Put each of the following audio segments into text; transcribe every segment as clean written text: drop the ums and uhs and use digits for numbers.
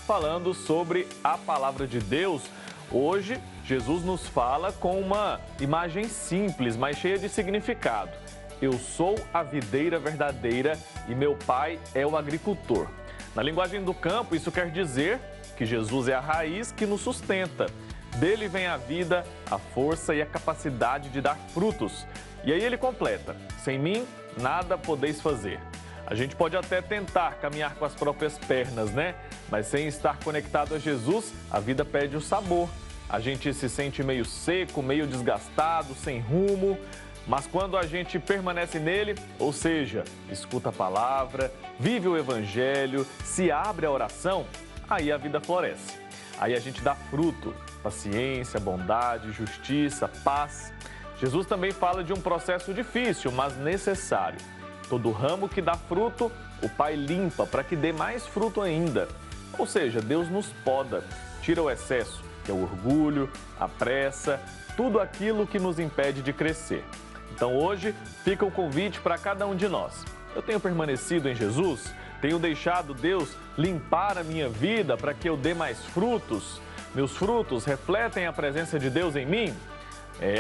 falando sobre a palavra de Deus. Hoje, Jesus nos fala com uma imagem simples, mas cheia de significado. Eu sou a videira verdadeira e meu pai é o agricultor. Na linguagem do campo, isso quer dizer que Jesus é a raiz que nos sustenta. Dele vem a vida, a força e a capacidade de dar frutos. E aí ele completa: sem mim, nada podeis fazer. A gente pode até tentar caminhar com as próprias pernas, né? Mas sem estar conectado a Jesus, a vida perde o sabor. A gente se sente meio seco, meio desgastado, sem rumo. Mas quando a gente permanece nele, ou seja, escuta a palavra, vive o evangelho, se abre à oração, aí a vida floresce. Aí a gente dá fruto, paciência, bondade, justiça, paz. Jesus também fala de um processo difícil, mas necessário. Todo ramo que dá fruto, o Pai limpa para que dê mais fruto ainda. Ou seja, Deus nos poda, tira o excesso, que é o orgulho, a pressa, tudo aquilo que nos impede de crescer. Então hoje fica o convite para cada um de nós. Eu tenho permanecido em Jesus? Tenho deixado Deus limpar a minha vida para que eu dê mais frutos? Meus frutos refletem a presença de Deus em mim?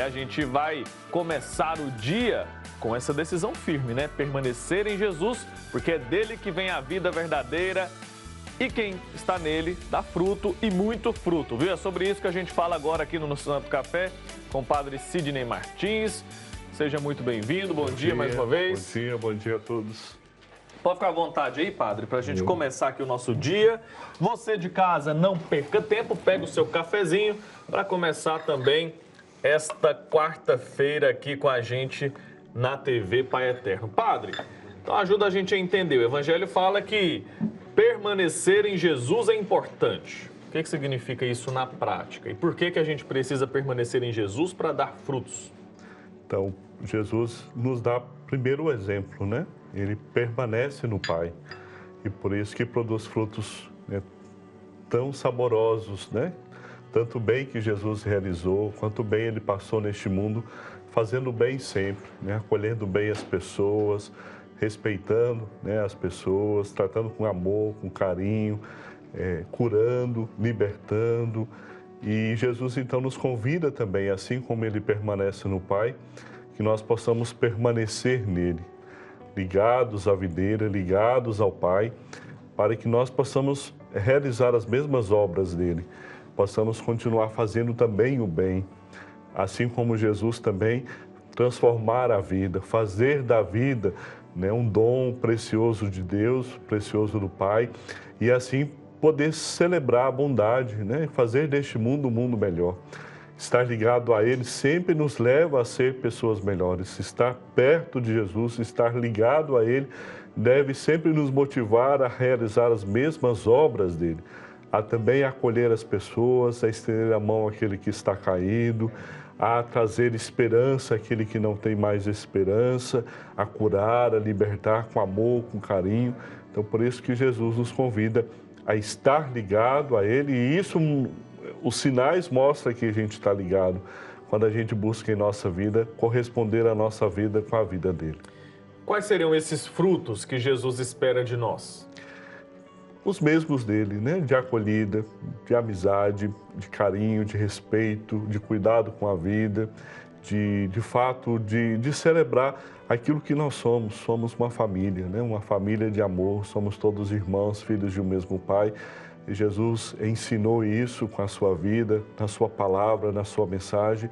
A gente vai começar o dia com essa decisão firme, né? Permanecer em Jesus, porque é dele que vem a vida verdadeira e quem está nele dá fruto e muito fruto, viu? É sobre isso que a gente fala agora aqui no Santo Café com o padre Sidney Martins. Seja muito bem-vindo, bom dia mais uma vez. Bom dia a todos. Pode ficar à vontade aí, padre, para a gente começar aqui o nosso dia. Você de casa, não perca tempo, pega o seu cafezinho para começar também esta quarta-feira aqui com a gente na TV Pai Eterno. Padre, então ajuda a gente a entender. O Evangelho fala que permanecer em Jesus é importante. O que significa isso na prática? E por que a gente precisa permanecer em Jesus para dar frutos? Então, Jesus nos dá primeiro o exemplo, né? Ele permanece no Pai e por isso que produz frutos, né, tão saborosos, né? Tanto bem que Jesus realizou, quanto bem ele passou neste mundo, fazendo bem sempre, né? Acolhendo bem as pessoas, respeitando, né, as pessoas, tratando com amor, com carinho, curando, libertando. E Jesus então nos convida também, assim como ele permanece no Pai, que nós possamos permanecer nele, ligados à videira, ligados ao Pai, para que nós possamos realizar as mesmas obras dele, possamos continuar fazendo também o bem, assim como Jesus também transformar a vida, fazer da vida, né, um dom precioso de Deus, precioso do Pai, e assim poder celebrar a bondade, né, fazer deste mundo um mundo melhor. Estar ligado a Ele sempre nos leva a ser pessoas melhores. Estar perto de Jesus, estar ligado a Ele, deve sempre nos motivar a realizar as mesmas obras dele, a também acolher as pessoas, a estender a mão àquele que está caído, a trazer esperança àquele que não tem mais esperança, a curar, a libertar com amor, com carinho. Então, por isso que Jesus nos convida a estar ligado a Ele, e isso, os sinais mostram que a gente está ligado, quando a gente busca em nossa vida corresponder a nossa vida com a vida dele. Quais seriam esses frutos que Jesus espera de nós? Os mesmos dele, né? De acolhida, de amizade, de carinho, de respeito, de cuidado com a vida, de fato, de celebrar aquilo que nós somos. Somos uma família, né? Uma família de amor, somos todos irmãos, filhos de um mesmo Pai. E Jesus ensinou isso com a sua vida, na sua palavra, na sua mensagem.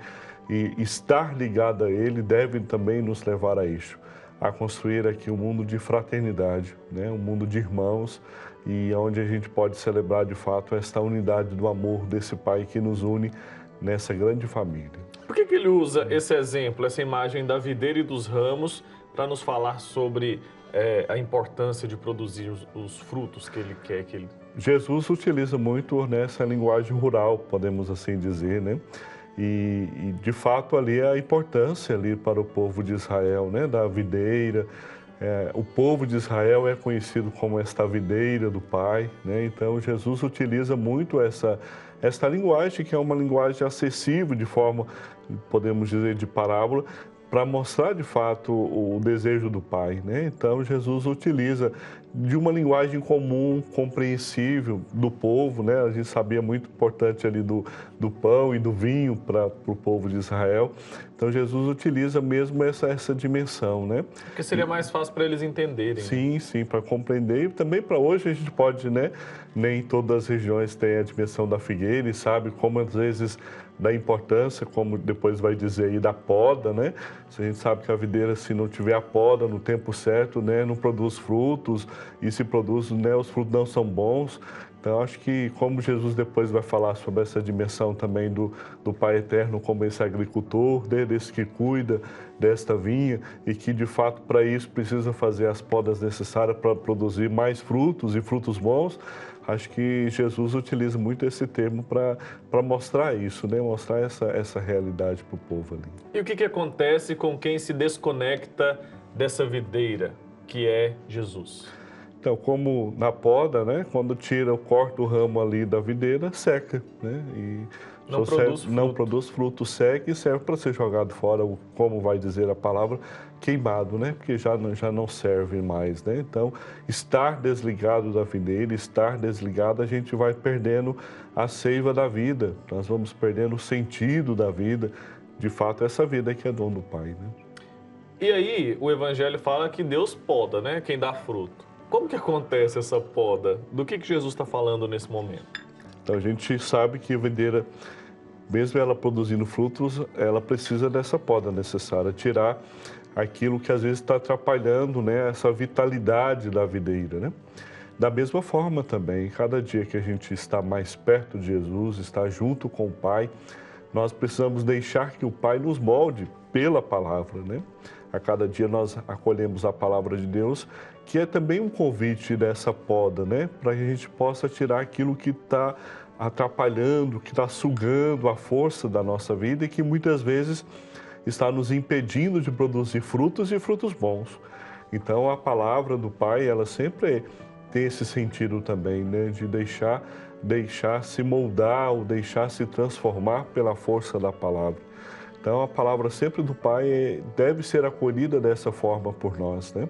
E estar ligado a Ele deve também nos levar a isso, a construir aqui um mundo de fraternidade, né? Um mundo de irmãos, e onde a gente pode celebrar de fato esta unidade do amor desse Pai que nos une nessa grande família. Por que ele usa esse exemplo, essa imagem da videira e dos ramos, para nos falar sobre a importância de produzir os frutos que ele quer que ele... Jesus utiliza muito nessa linguagem rural, podemos assim dizer, né? E de fato ali a importância ali para o povo de Israel, né? Da videira. O povo de Israel é conhecido como esta videira do Pai, né? Então Jesus utiliza muito esta linguagem, que é uma linguagem acessível, de forma, podemos dizer, de parábola, para mostrar de fato o desejo do Pai, né? Então Jesus utiliza de uma linguagem comum, compreensível do povo, né? A gente sabia muito importante ali do pão e do vinho para o povo de Israel. Então, Jesus utiliza mesmo essa dimensão, né? Porque seria mais fácil para eles entenderem. Sim, né? sim, para compreender. E também para hoje a gente pode, né? Nem todas as regiões têm a dimensão da figueira e sabe como às vezes da importância, como depois vai dizer aí, da poda, né? Se a gente sabe que a videira, se não tiver a poda no tempo certo, né? Não produz frutos, e se produz, né? Os frutos não são bons. Então, acho que como Jesus depois vai falar sobre essa dimensão também do Pai Eterno como esse agricultor, desse que cuida desta vinha e que, de fato, para isso precisa fazer as podas necessárias para produzir mais frutos e frutos bons, acho que Jesus utiliza muito esse termo para mostrar isso, né? Mostrar essa realidade para o povo ali. E o que acontece com quem se desconecta dessa videira, que é Jesus? Então, como na poda, né? Quando corta o ramo ali da videira, seca, né? E não produz fruto, seca e serve para ser jogado fora, como vai dizer a palavra, queimado, né? Porque já não serve mais, né? Então, estar desligado da videira, estar desligado, a gente vai perdendo a seiva da vida, nós vamos perdendo o sentido da vida, de fato, essa vida que é dom do Pai, né? E aí, o Evangelho fala que Deus poda, né? Quem dá fruto. Como que acontece essa poda? Do que Jesus está falando nesse momento? Então, a gente sabe que a videira, mesmo ela produzindo frutos, ela precisa dessa poda necessária, tirar aquilo que às vezes está atrapalhando, né, essa vitalidade da videira, né? Da mesma forma também, cada dia que a gente está mais perto de Jesus, está junto com o Pai, nós precisamos deixar que o Pai nos molde pela palavra, né? A cada dia nós acolhemos a palavra de Deus, que é também um convite dessa poda, né? Para que a gente possa tirar aquilo que está atrapalhando, que está sugando a força da nossa vida e que muitas vezes está nos impedindo de produzir frutos e frutos bons. Então, a palavra do Pai, ela sempre tem esse sentido também, né? De deixar se moldar ou deixar se transformar pela força da palavra. Então, a palavra sempre do Pai deve ser acolhida dessa forma por nós, né?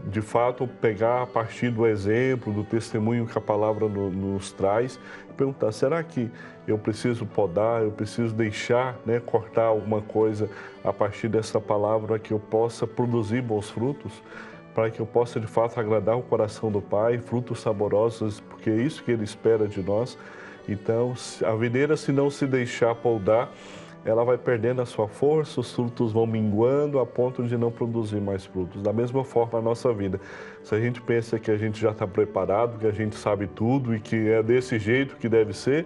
De fato, pegar a partir do exemplo, do testemunho que a palavra nos traz, e perguntar, será que eu preciso podar, eu preciso deixar, né, cortar alguma coisa a partir dessa palavra para que eu possa produzir bons frutos? Para que eu possa, de fato, agradar o coração do Pai, frutos saborosos, porque é isso que Ele espera de nós. Então, a videira, se não se deixar podar, ela vai perdendo a sua força, os frutos vão minguando a ponto de não produzir mais frutos. Da mesma forma, a nossa vida. Se a gente pensa que a gente já está preparado, que a gente sabe tudo e que é desse jeito que deve ser,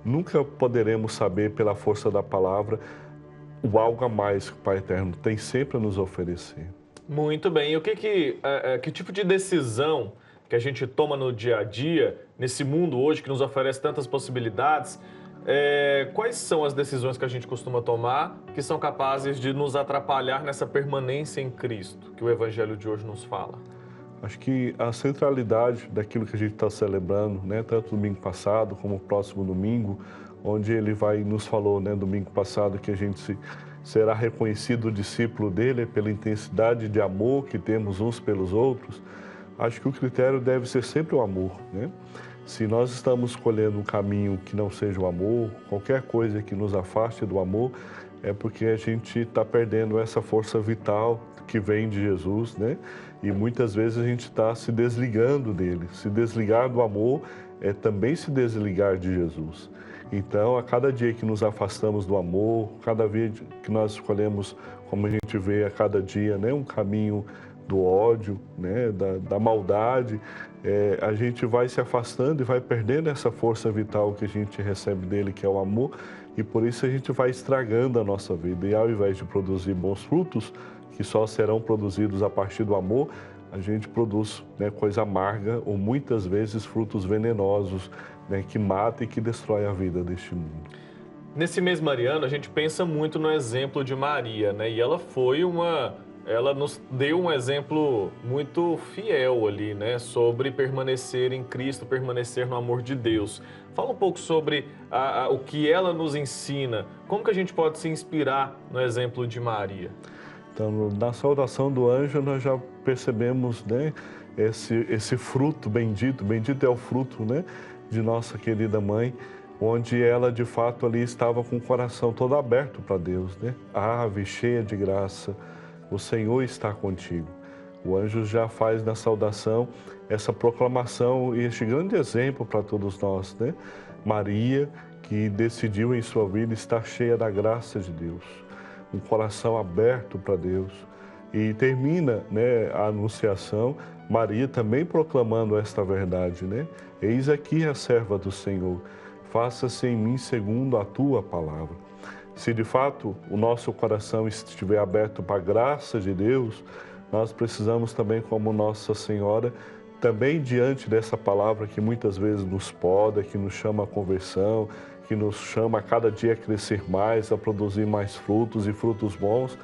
nunca poderemos saber pela força da palavra o algo a mais que o Pai Eterno tem sempre a nos oferecer. Muito bem. E que tipo de decisão que a gente toma no dia a dia, nesse mundo hoje que nos oferece tantas possibilidades, quais são as decisões que a gente costuma tomar que são capazes de nos atrapalhar nessa permanência em Cristo, que o Evangelho de hoje nos fala? Acho que a centralidade daquilo que a gente está celebrando, né, tanto domingo passado como o próximo domingo, onde ele nos falou, né, domingo passado, que a gente será reconhecido discípulo dele pela intensidade de amor que temos uns pelos outros. Acho que o critério deve ser sempre o amor, né? Se nós estamos escolhendo um caminho que não seja o amor, qualquer coisa que nos afaste do amor, é porque a gente está perdendo essa força vital que vem de Jesus, né? E muitas vezes a gente está se desligando dele. Se desligar do amor é também se desligar de Jesus. Então, a cada dia que nos afastamos do amor, cada dia que nós escolhemos, como a gente vê a cada dia, né, um caminho do ódio, né, da maldade, a gente vai se afastando e vai perdendo essa força vital que a gente recebe dele, que é o amor, e por isso a gente vai estragando a nossa vida. E ao invés de produzir bons frutos, que só serão produzidos a partir do amor, a gente produz, né, coisa amarga ou muitas vezes frutos venenosos, né, que matam e que destroem a vida deste mundo. Nesse mês mariano, a gente pensa muito no exemplo de Maria, né? E ela nos deu um exemplo muito fiel ali, né? Sobre permanecer em Cristo, permanecer no amor de Deus. Fala um pouco sobre o que ela nos ensina. Como que a gente pode se inspirar no exemplo de Maria? Então, na saudação do anjo, nós já percebemos, né, esse fruto bendito, bendito é o fruto, né, de nossa querida mãe, onde ela de fato ali estava com o coração todo aberto para Deus, né? Ave, cheia de graça, o Senhor está contigo. O anjo já faz na saudação essa proclamação e este grande exemplo para todos nós, né? Maria, que decidiu em sua vida estar cheia da graça de Deus, um coração aberto para Deus. E termina, né, a anunciação, Maria também proclamando esta verdade, né? Eis aqui a serva do Senhor, faça-se em mim segundo a tua palavra. Se de fato o nosso coração estiver aberto para a graça de Deus, nós precisamos também, como Nossa Senhora, também diante dessa palavra que muitas vezes nos poda, que nos chama à conversão, que nos chama a cada dia a crescer mais, a produzir mais frutos e frutos bons,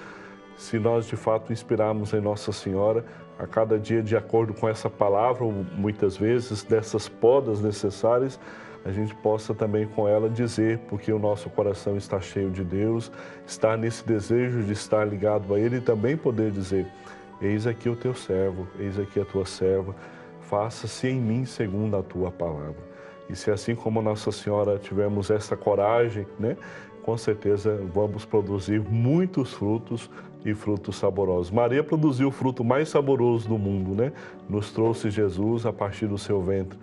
se nós de fato inspirarmos em Nossa Senhora, a cada dia de acordo com essa palavra, ou muitas vezes dessas podas necessárias, a gente possa também com ela dizer, porque o nosso coração está cheio de Deus, está nesse desejo de estar ligado a Ele e também poder dizer, eis aqui o teu servo, eis aqui a tua serva, faça-se em mim segundo a tua palavra. E se assim como Nossa Senhora tivermos essa coragem, né, com certeza vamos produzir muitos frutos e frutos saborosos. Maria produziu o fruto mais saboroso do mundo, né? Nos trouxe Jesus a partir do seu ventre.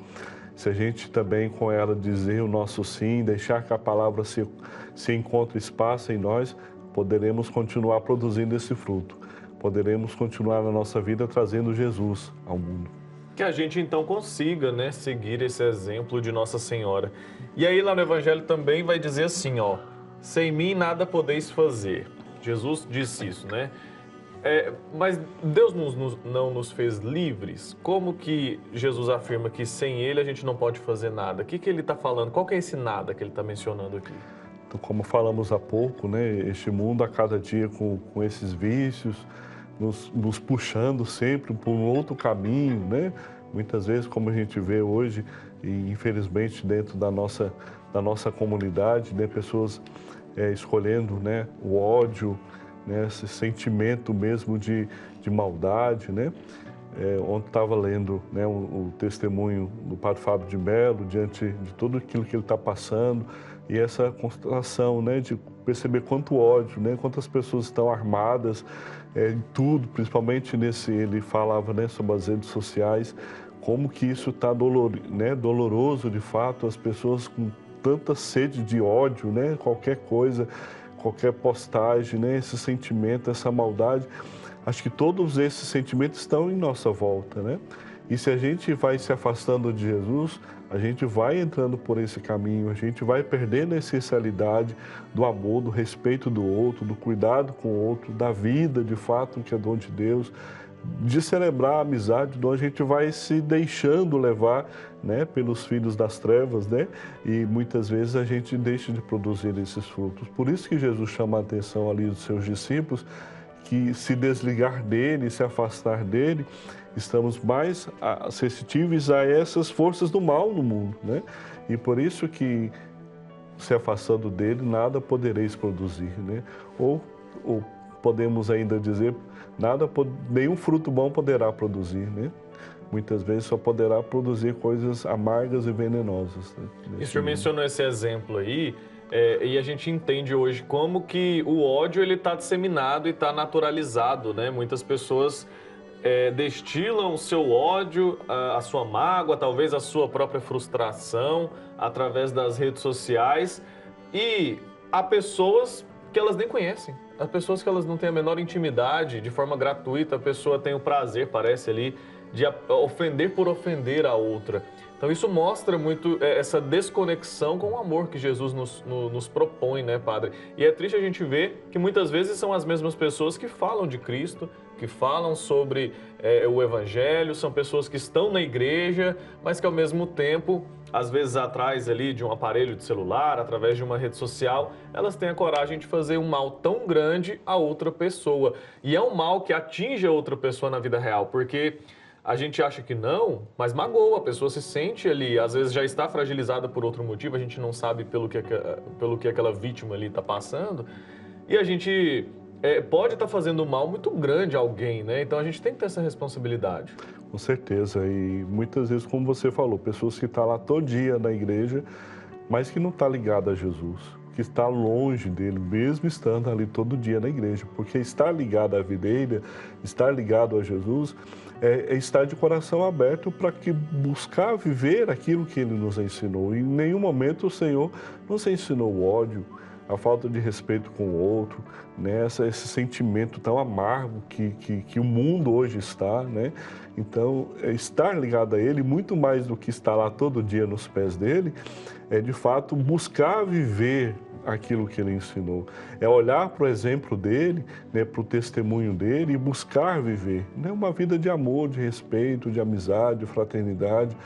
Se a gente também com ela dizer o nosso sim, deixar que a palavra se encontre espaço em nós, poderemos continuar produzindo esse fruto. Poderemos continuar na nossa vida trazendo Jesus ao mundo. Que a gente então consiga, né, seguir esse exemplo de Nossa Senhora. E aí lá no Evangelho também vai dizer assim, ó, sem mim nada podeis fazer. Jesus disse isso, né? Mas Deus não nos fez livres? Como que Jesus afirma que sem Ele a gente não pode fazer nada? O que Ele está falando? Qual que é esse nada que Ele está mencionando aqui? Então, como falamos há pouco, né, este mundo a cada dia com esses vícios, nos puxando sempre por um outro caminho, né? Muitas vezes, como a gente vê hoje, e infelizmente dentro da nossa comunidade, né, pessoas escolhendo, né, o ódio, né, esse sentimento mesmo de maldade, né? Ontem estava lendo, né, o testemunho do Padre Fábio de Mello diante de tudo aquilo que ele está passando e essa constatação, né, de perceber quanto ódio, né, quantas pessoas estão armadas em tudo, principalmente ele falava, né, sobre as redes sociais, como que isso está doloroso de fato, as pessoas com tanta sede de ódio, né, qualquer coisa, qualquer postagem, né, esse sentimento, essa maldade. Acho que todos esses sentimentos estão em nossa volta, né? E se a gente vai se afastando de Jesus, a gente vai entrando por esse caminho, a gente vai perdendo a essencialidade do amor, do respeito do outro, do cuidado com o outro, da vida, de fato, que é dom de Deus, de celebrar a amizade, onde a gente vai se deixando levar, né, pelos filhos das trevas, né? E muitas vezes a gente deixa de produzir esses frutos. Por isso que Jesus chama a atenção ali dos seus discípulos, que se desligar dele, se afastar dele, estamos mais suscetíveis a essas forças do mal no mundo, né? E por isso que, se afastando dele, nada podereis produzir, né? Ou podemos ainda dizer, nenhum fruto bom poderá produzir, né? Muitas vezes só poderá produzir coisas amargas e venenosas, né? E o senhor mencionou esse exemplo aí, e a gente entende hoje como que o ódio ele está disseminado e está naturalizado, né? Muitas pessoas destilam o seu ódio, a sua mágoa, talvez a sua própria frustração através das redes sociais, e há pessoas que elas nem conhecem, há pessoas que elas não têm a menor intimidade, de forma gratuita, a pessoa tem o prazer, parece ali, de ofender por ofender a outra. Então isso mostra muito essa desconexão com o amor que Jesus nos propõe, né, Padre? E é triste a gente ver que muitas vezes são as mesmas pessoas que falam de Cristo, que falam sobre o Evangelho, são pessoas que estão na igreja, mas que ao mesmo tempo, às vezes atrás ali de um aparelho de celular, através de uma rede social, elas têm a coragem de fazer um mal tão grande a outra pessoa. E é um mal que atinge a outra pessoa na vida real, porque a gente acha que não, mas magoa, a pessoa se sente ali, às vezes já está fragilizada por outro motivo, a gente não sabe pelo que aquela vítima ali está passando, e a gente pode estar fazendo um mal muito grande a alguém, né? Então a gente tem que ter essa responsabilidade. Com certeza, e muitas vezes, como você falou, pessoas que estão lá todo dia na igreja, mas que não está ligada a Jesus, que está longe dele, mesmo estando ali todo dia na igreja, porque estar ligado à videira, estar ligado a Jesus, é estar de coração aberto para que buscar viver aquilo que ele nos ensinou. Em nenhum momento o Senhor nos ensinou o ódio, a falta de respeito com o outro, né? Esse sentimento tão amargo que o mundo hoje está, né? Então, estar ligado a Ele, muito mais do que estar lá todo dia nos pés dEle, é de fato buscar viver aquilo que Ele ensinou. É olhar para o exemplo dEle, né, para o testemunho dEle e buscar viver, né? Uma vida de amor, de respeito, de amizade, de fraternidade,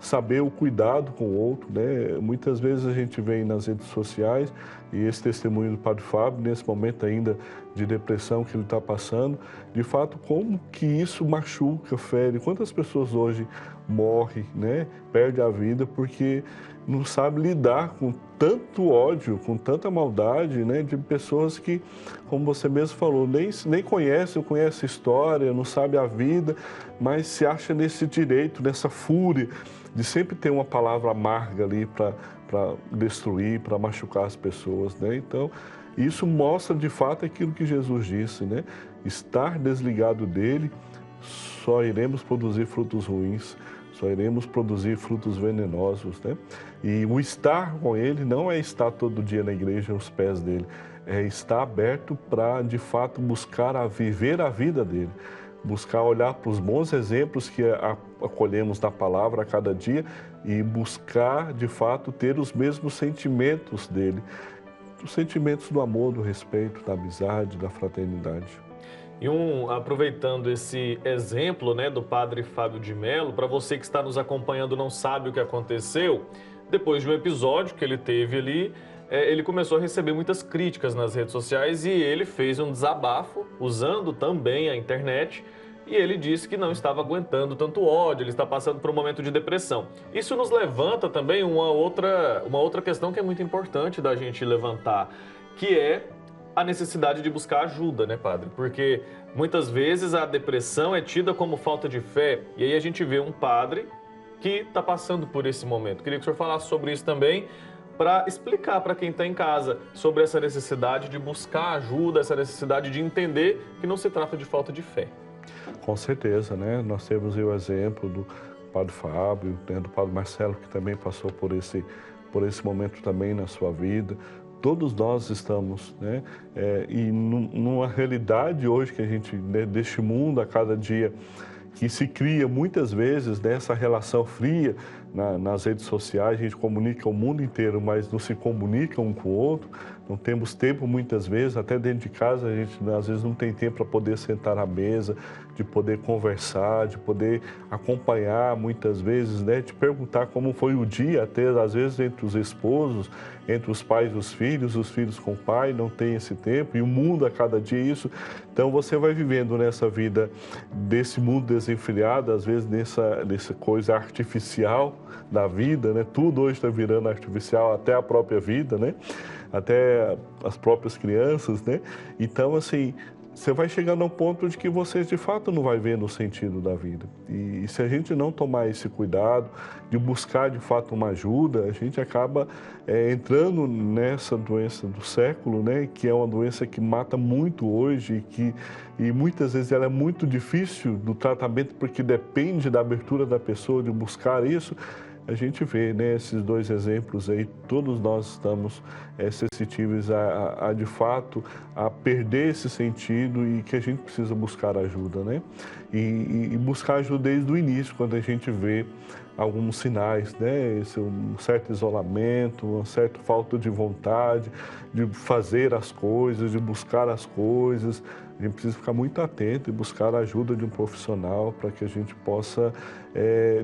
saber o cuidado com o outro, né? Muitas vezes a gente vê nas redes sociais, e esse testemunho do Padre Fábio, nesse momento ainda de depressão que ele está passando, de fato, como que isso machuca, fere, quantas pessoas hoje morrem, né? Perdem a vida porque não sabe lidar com tanto ódio, com tanta maldade, né? De pessoas que, como você mesmo falou, nem conhecem a história, não sabe a vida, mas se acha nesse direito, nessa fúria, de sempre ter uma palavra amarga ali para destruir, para machucar as pessoas, né? Então, isso mostra de fato aquilo que Jesus disse, né? Estar desligado dele, só iremos produzir frutos ruins, só iremos produzir frutos venenosos, né? E o estar com ele não é estar todo dia na igreja aos pés dele, é estar aberto para, de fato, buscar viver a vida dele, buscar olhar para os bons exemplos que acolhemos na palavra a cada dia e buscar, de fato, ter os mesmos sentimentos dele, os sentimentos do amor, do respeito, da amizade, da fraternidade. E aproveitando esse exemplo, né, do Padre Fábio de Mello, para você que está nos acompanhando e não sabe o que aconteceu, depois de um episódio que ele teve ali, ele começou a receber muitas críticas nas redes sociais e ele fez um desabafo, usando também a internet, e ele disse que não estava aguentando tanto ódio, ele está passando por um momento de depressão. Isso nos levanta também uma outra questão que é muito importante da gente levantar, que é a necessidade de buscar ajuda, né, padre? Porque muitas vezes a depressão é tida como falta de fé, e aí a gente vê um padre que está passando por esse momento. Queria que o senhor falasse sobre isso também, para explicar para quem está em casa sobre essa necessidade de buscar ajuda, essa necessidade de entender que não se trata de falta de fé. Com certeza, né? Nós temos aí o exemplo do Padre Fábio, né? Do Padre Marcelo, que também passou por esse momento também na sua vida. Todos nós estamos, né? E numa realidade hoje que a gente, né, deste mundo a cada dia, que se cria muitas vezes dessa relação fria nas redes sociais, a gente comunica o mundo inteiro, mas não se comunica um com o outro, não temos tempo muitas vezes, até dentro de casa a gente às vezes não tem tempo para poder sentar à mesa, de poder conversar, de poder acompanhar muitas vezes, né, de perguntar como foi o dia, até às vezes entre os esposos, entre os pais e os filhos com o pai, não tem esse tempo, e o mundo a cada dia é isso. Então você vai vivendo nessa vida desse mundo desenfreado, às vezes nessa coisa artificial da vida, né? Tudo hoje está virando artificial, até a própria vida, né? Até as próprias crianças, né? Então, assim, você vai chegando a um ponto de que você, de fato, não vai vendo o sentido da vida. E se a gente não tomar esse cuidado de buscar, de fato, uma ajuda, a gente acaba entrando nessa doença do século, né? Que é uma doença que mata muito hoje e muitas vezes ela é muito difícil do tratamento porque depende da abertura da pessoa de buscar isso. A gente vê, né, esses dois exemplos aí, todos nós estamos suscetíveis de fato, a perder esse sentido e que a gente precisa buscar ajuda, né? E buscar ajuda desde o início, quando a gente vê alguns sinais, né? Um certo isolamento, uma certa falta de vontade de fazer as coisas, de buscar as coisas. A gente precisa ficar muito atento e buscar a ajuda de um profissional para que a gente possa,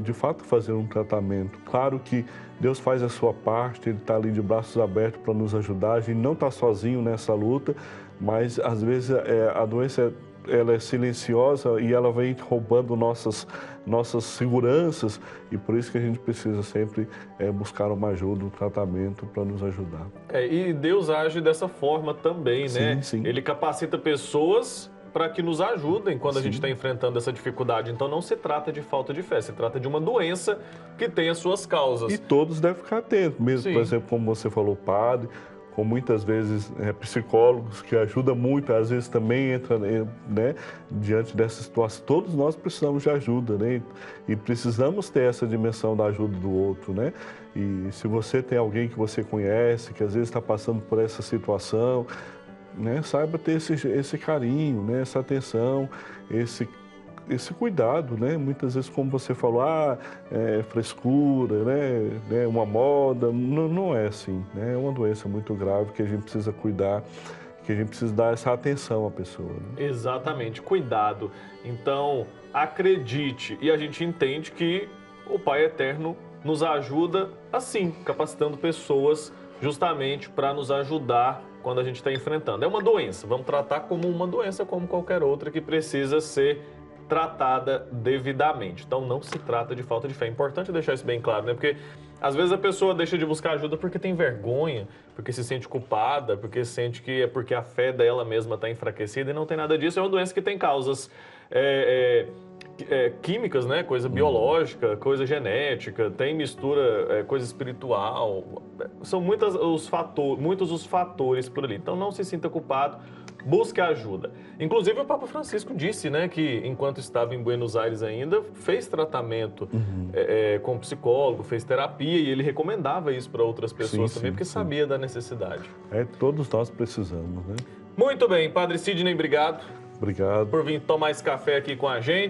de fato, fazer um tratamento. Claro que Deus faz a sua parte, Ele está ali de braços abertos para nos ajudar. A gente não está sozinho nessa luta, mas às vezes a doença ela é silenciosa e ela vem roubando nossas seguranças, e por isso que a gente precisa sempre buscar uma ajuda, um tratamento para nos ajudar. E Deus age dessa forma também, né? Sim. Ele capacita pessoas para que nos ajudem quando a gente está enfrentando essa dificuldade. Então não se trata de falta de fé, se trata de uma doença que tem as suas causas. E todos devem ficar atentos, mesmo, Sim. por exemplo, como você falou, padre, com muitas vezes psicólogos que ajudam muito, às vezes também entra, né, diante dessa situação. Todos nós precisamos de ajuda, né? E precisamos ter essa dimensão da ajuda do outro, né? E se você tem alguém que você conhece, que às vezes está passando por essa situação, né, saiba ter esse carinho, né, essa atenção, esse cuidado, né? Muitas vezes, como você falou, frescura, né? Uma moda, não é assim, né? É uma doença muito grave que a gente precisa cuidar, que a gente precisa dar essa atenção à pessoa. Né? Exatamente, cuidado. Então, acredite, e a gente entende que o Pai Eterno nos ajuda assim, capacitando pessoas justamente para nos ajudar quando a gente está enfrentando. É uma doença, vamos tratar como uma doença, como qualquer outra que precisa ser tratada devidamente. Então não se trata de falta de fé. É importante deixar isso bem claro, né? Porque às vezes a pessoa deixa de buscar ajuda porque tem vergonha, porque se sente culpada, porque sente que é porque a fé dela mesma está enfraquecida, e não tem nada disso. É uma doença que tem causas químicas, né? Coisa biológica, coisa genética, tem mistura, coisa espiritual. São muitos os fatores por ali. Então não se sinta culpado. Busque ajuda. Inclusive, o Papa Francisco disse, né, que enquanto estava em Buenos Aires ainda, fez tratamento com psicólogo, fez terapia, e ele recomendava isso para outras pessoas também, porque sabia da necessidade. Todos nós precisamos, né? Muito bem, Padre Sidney, obrigado. Obrigado. Por vir tomar esse café aqui com a gente.